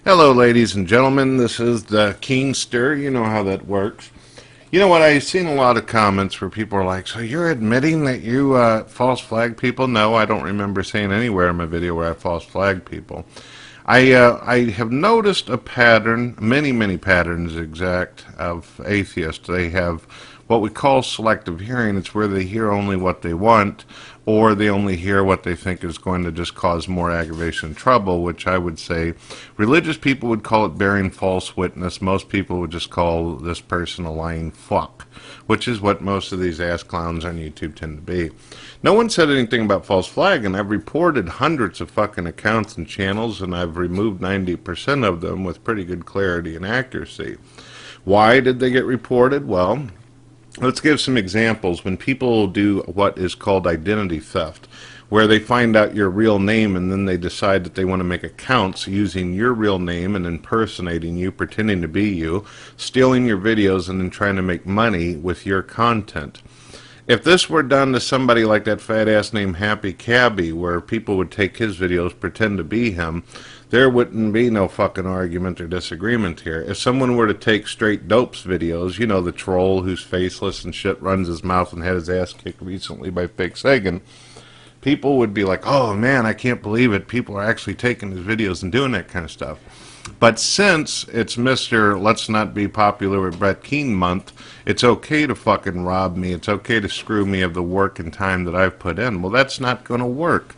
Hello, ladies and gentlemen. This is the Keane stir. You know how that works. You know what? I've seen a lot of comments where people are like, "So you're admitting that you false flag people?" No, I don't remember saying anywhere in my video where I false flag people. I have noticed a pattern, many patterns exact, of atheists. They have what we call selective hearing. It's where they hear only what they want, or they only hear what they think is going to just cause more aggravation and trouble, which I would say religious people would call it bearing false witness. Most people would just call this person a lying fuck, which is what most of these ass clowns on YouTube tend to be. No one said anything about false flag, and I've reported hundreds of fucking accounts and channels, and I've removed 90% of them with pretty good clarity and accuracy. Why did they get reported? Well, let's give some examples. When people do what is called identity theft, where they find out your real name and then they decide that they want to make accounts using your real name and impersonating you, pretending to be you, stealing your videos, and then trying to make money with your content. If this were done to somebody like that fat ass named Happy Cabby, where people would take his videos, pretend to be him, there wouldn't be no fucking argument or disagreement here. If someone were to take Straight Dope's videos, you know, the troll who's faceless and shit, runs his mouth and had his ass kicked recently by Fake Sagan, people would be like, "Oh man, I can't believe it. People are actually taking his videos and doing that kind of stuff." But since it's Mr. Let's Not Be Popular with Brett Keane month, it's okay to fucking rob me. It's okay to screw me of the work and time that I've put in. Well, that's not going to work.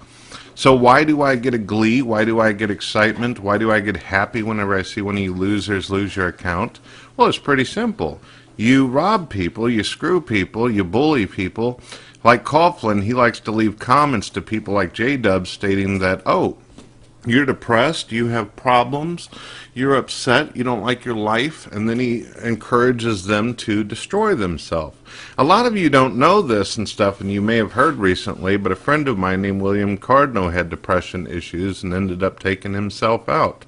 So why do I get a glee? Why do I get excitement? Why do I get happy whenever I see one of you losers lose your account? Well, it's pretty simple. You rob people, you screw people, you bully people. Like Coughlin, he likes to leave comments to people like J-Dubs stating that, "Oh, you're depressed, you have problems, you're upset, you don't like your life," and then he encourages them to destroy themselves. A lot of you don't know this and stuff, and you may have heard recently, but a friend of mine named Willam Cardno had depression issues and ended up taking himself out.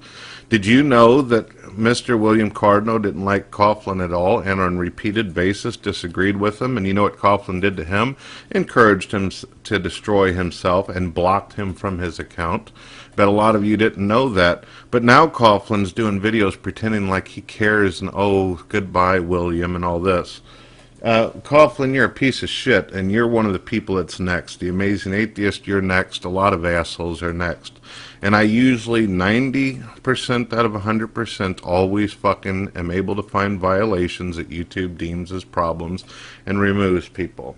Did you know that Mr. Willam Cardno didn't like Coughlin at all, and on repeated basis disagreed with him? And you know what Coughlin did to him? Encouraged him to destroy himself and blocked him from his account. Bet a lot of you didn't know that. But now Coughlin's doing videos pretending like he cares and, "Oh, goodbye, William," and all this. Coughlin, you're a piece of shit, and you're one of the people that's next. The Amazing Atheist, you're next. A lot of assholes are next. And I usually, 90% out of 100%, always fucking am able to find violations that YouTube deems as problems and removes people.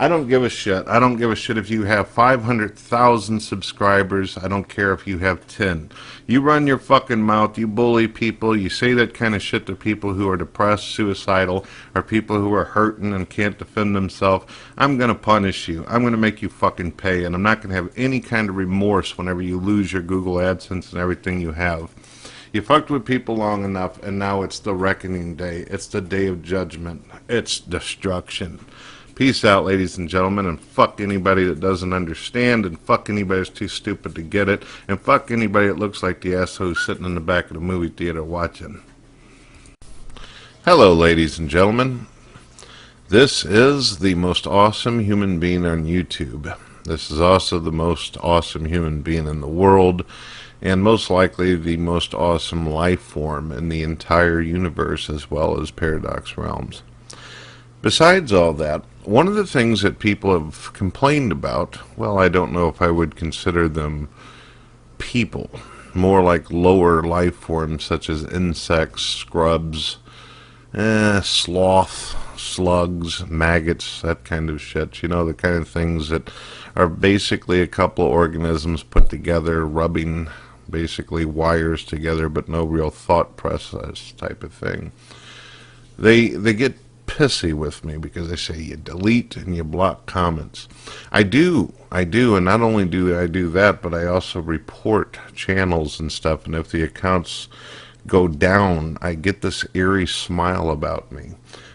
I don't give a shit. I don't give a shit if you have 500,000 subscribers. I don't care if you have 10. You run your fucking mouth, you bully people, you say that kind of shit to people who are depressed, suicidal, or people who are hurting and can't defend themselves. I'm going to punish you. I'm going to make you fucking pay, and I'm not going to have any kind of remorse whenever you lose your Google AdSense and everything you have. You fucked with people long enough, and now it's the reckoning day. It's the day of judgment. It's destruction. Peace out, ladies and gentlemen, and fuck anybody that doesn't understand, and fuck anybody that's too stupid to get it, and fuck anybody that looks like the asshole who's sitting in the back of the movie theater watching. Hello, ladies and gentlemen. This is the most awesome human being on YouTube. This is also the most awesome human being in the world, and most likely the most awesome life form in the entire universe, as well as Paradox Realms. Besides all that, one of the things that people have complained about, well, I don't know if I would consider them people, more like lower life forms such as insects, scrubs, sloth, slugs, maggots, that kind of shit. You know, the kind of things that are basically a couple of organisms put together, rubbing basically wires together, but no real thought process type of thing. They get pissy with me because they say you delete and you block comments. I do, and not only do I do that, but I also report channels and stuff, and if the accounts go down, I get this eerie smile about me.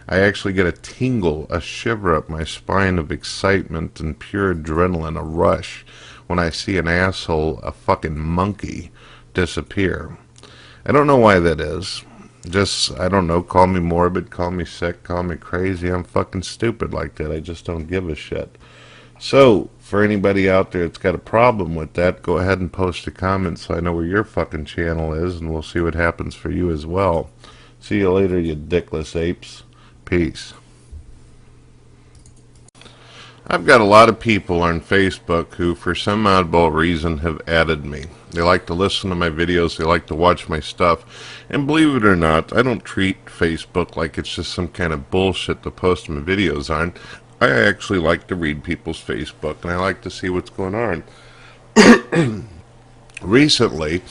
I actually get a tingle, a shiver up my spine of excitement and pure adrenaline, a rush, when I see an asshole, a fucking monkey, disappear. I don't know why that is. Just, I don't know, call me morbid, call me sick, call me crazy. I'm fucking stupid like that. I just don't give a shit. So, for anybody out there that's got a problem with that, go ahead and post a comment so I know where your fucking channel is, and we'll see what happens for you as well. See you later, you dickless apes. Peace. I've got a lot of people on Facebook who, for some oddball reason, have added me. They like to listen to my videos, they like to watch my stuff, and believe it or not, I don't treat Facebook like it's just some kind of bullshit to post my videos on. I actually like to read people's Facebook, and I like to see what's going on. Recently,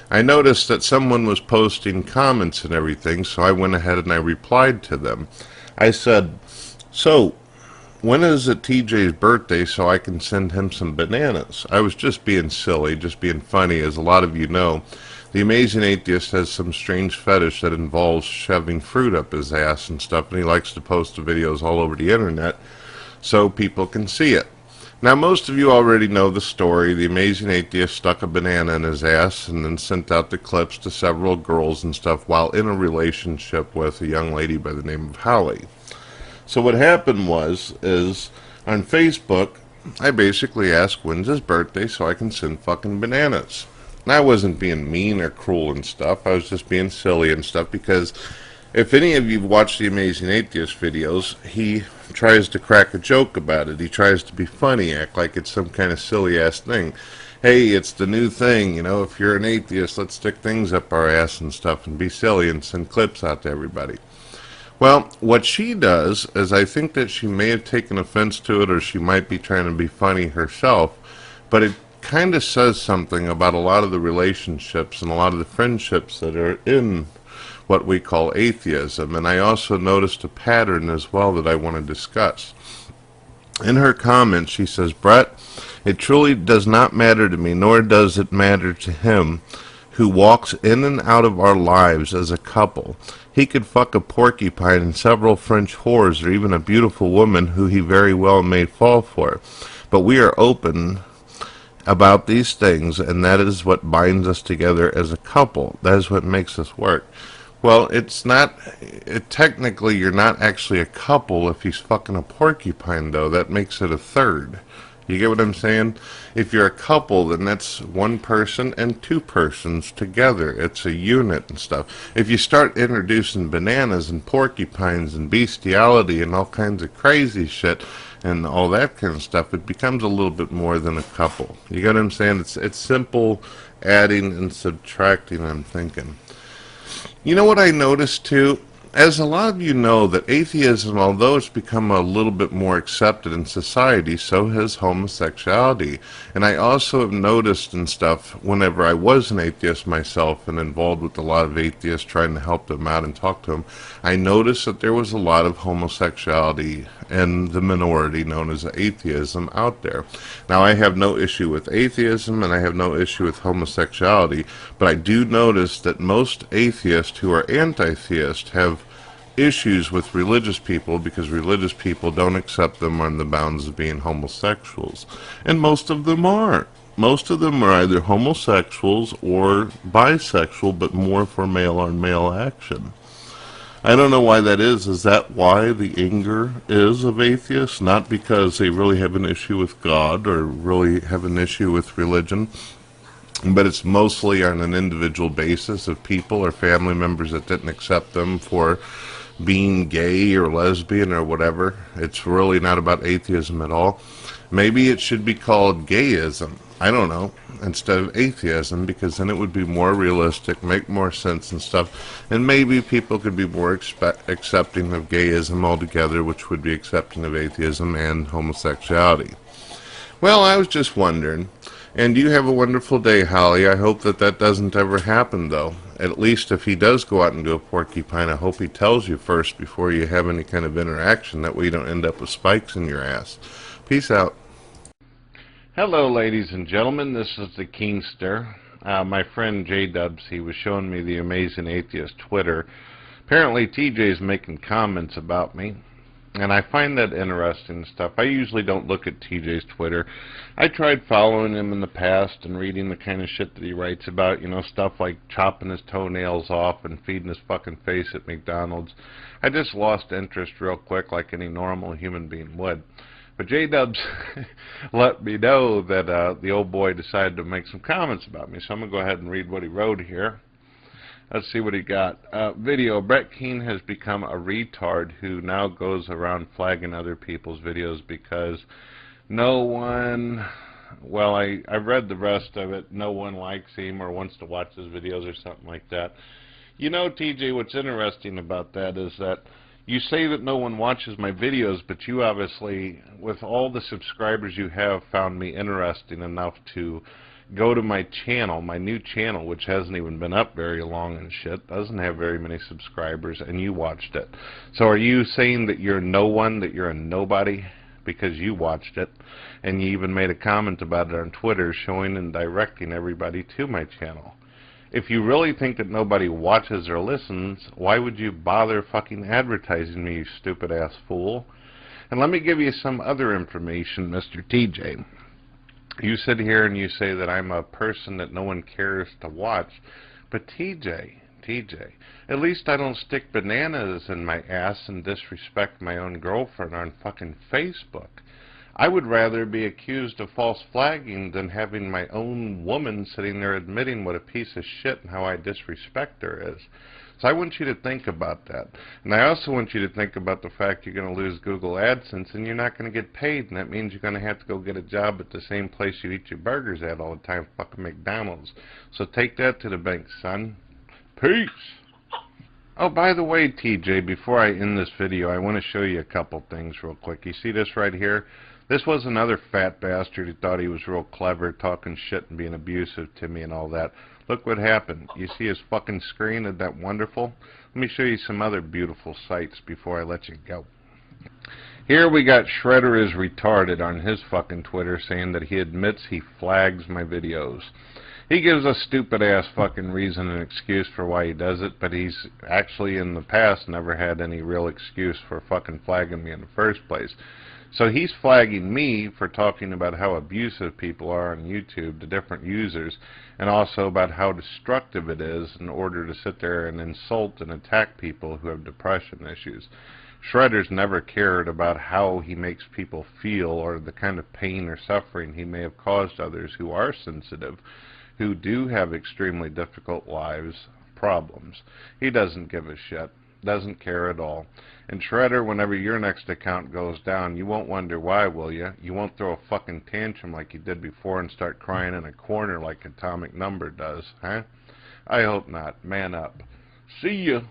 I noticed that someone was posting comments and everything, so I went ahead and I replied to them. I said, so, when is it TJ's birthday so I can send him some bananas? I was just being silly, just being funny. As a lot of you know, the Amazing Atheist has some strange fetish that involves shoving fruit up his ass and stuff, and he likes to post the videos all over the internet so people can see it. Now, most of you already know the story. The Amazing Atheist stuck a banana in his ass and then sent out the clips to several girls and stuff while in a relationship with a young lady by the name of Holly. So what happened is on Facebook, I basically asked when's his birthday so I can send fucking bananas. And I wasn't being mean or cruel and stuff. I was just being silly and stuff because if any of you have watched the Amazing Atheist videos, he tries to crack a joke about it. He tries to be funny, act like it's some kind of silly-ass thing. Hey, it's the new thing, you know, if you're an atheist, let's stick things up our ass and stuff and be silly and send clips out to everybody. Well, what she does is I think that she may have taken offense to it or she might be trying to be funny herself, but it kind of says something about a lot of the relationships and a lot of the friendships that are in what we call atheism. And I also noticed a pattern as well that I want to discuss. In her comments, she says, Brett, it truly does not matter to me, nor does it matter to him who walks in and out of our lives as a couple. He could fuck a porcupine and several French whores or even a beautiful woman who he very well may fall for. But we are open about these things, and that is what binds us together as a couple. That is what makes us work. Well, it's not, technically you're not actually a couple if he's fucking a porcupine, though. That makes it a third. You get what I'm saying? If you're a couple, then that's one person and two persons together. It's a unit and stuff. If you start introducing bananas and porcupines and bestiality and all kinds of crazy shit and all that kind of stuff, it becomes a little bit more than a couple. You get what I'm saying? It's simple adding and subtracting, I'm thinking. You know what I noticed too? As a lot of you know, that atheism, although it's become a little bit more accepted in society, so has homosexuality. And I also have noticed and stuff, whenever I was an atheist myself and involved with a lot of atheists trying to help them out and talk to them, I noticed that there was a lot of homosexuality in the minority known as atheism out there. Now, I have no issue with atheism and I have no issue with homosexuality, but I do notice that most atheists who are anti-theist have issues with religious people because religious people don't accept them on the bounds of being homosexuals. And most of them are. Most of them are either homosexuals or bisexual, but more for male-on-male action. I don't know why that is. Is that why the anger is of atheists? Not because they really have an issue with God or really have an issue with religion, but it's mostly on an individual basis of people or family members that didn't accept them for being gay or lesbian or whatever. It's really not about atheism at all. Maybe it should be called gayism. I don't know, instead of atheism, because then it would be more realistic, make more sense and stuff, and maybe people could be more accepting of gayism altogether, which would be accepting of atheism and homosexuality. Well, I was just wondering, and you have a wonderful day, Holly. I hope that that doesn't ever happen, though. At least if he does go out and do a porcupine, I hope he tells you first before you have any kind of interaction. That way you don't end up with spikes in your ass. Peace out. Hello, ladies and gentlemen. This is the Keenster. My friend J-Dubs, he was showing me the Amazing Atheist Twitter. Apparently, TJ's making comments about me, and I find that interesting stuff. I usually don't look at TJ's Twitter. I tried following him in the past and reading the kind of shit that he writes about, you know, stuff like chopping his toenails off and feeding his fucking face at McDonald's. I just lost interest real quick like any normal human being would. But J-Dubs let me know that the old boy decided to make some comments about me. So I'm going to go ahead and read what he wrote here. Let's see what he got. Video. Brett Keane has become a retard who now goes around flagging other people's videos because no one... Well, I read the rest of it. No one likes him or wants to watch his videos or something like that. You know, TJ, what's interesting about that is that you say that no one watches my videos, but you obviously, with all the subscribers you have, found me interesting enough to go to my channel, my new channel, which hasn't even been up very long and shit, doesn't have very many subscribers, and you watched it. So are you saying that you're no one, that you're a nobody? Because you watched it, and you even made a comment about it on Twitter showing and directing everybody to my channel. If you really think that nobody watches or listens, why would you bother fucking advertising me, you stupid ass fool? And let me give you some other information, Mr. TJ. You sit here and you say that I'm a person that no one cares to watch, but TJ, at least I don't stick bananas in my ass and disrespect my own girlfriend on fucking Facebook. I would rather be accused of false flagging than having my own woman sitting there admitting what a piece of shit and how I disrespect her is. So I want you to think about that. And I also want you to think about the fact you're going to lose Google AdSense and you're not going to get paid, and that means you're going to have to go get a job at the same place you eat your burgers at all the time, fucking McDonald's. So take that to the bank, son. Peace. Oh, by the way, TJ, before I end this video, I want to show you a couple things real quick. You see this right here? This was another fat bastard who thought he was real clever, talking shit and being abusive to me and all that. Look what happened. You see his fucking screen? Isn't that wonderful? Let me show you some other beautiful sights before I let you go. Here we got Shredder is retarded on his fucking Twitter saying that he admits he flags my videos. He gives a stupid-ass fucking reason and excuse for why he does it, but he's actually in the past never had any real excuse for fucking flagging me in the first place. So he's flagging me for talking about how abusive people are on YouTube to different users, and also about how destructive it is in order to sit there and insult and attack people who have depression issues. Shredder's never cared about how he makes people feel or the kind of pain or suffering he may have caused others who are sensitive, who do have extremely difficult lives, problems. He doesn't give a shit, doesn't care at all. And Shredder, whenever your next account goes down, you won't wonder why, will you? You won't throw a fucking tantrum like you did before and start crying in a corner like Atomic Number does, huh? I hope not. Man up. See ya.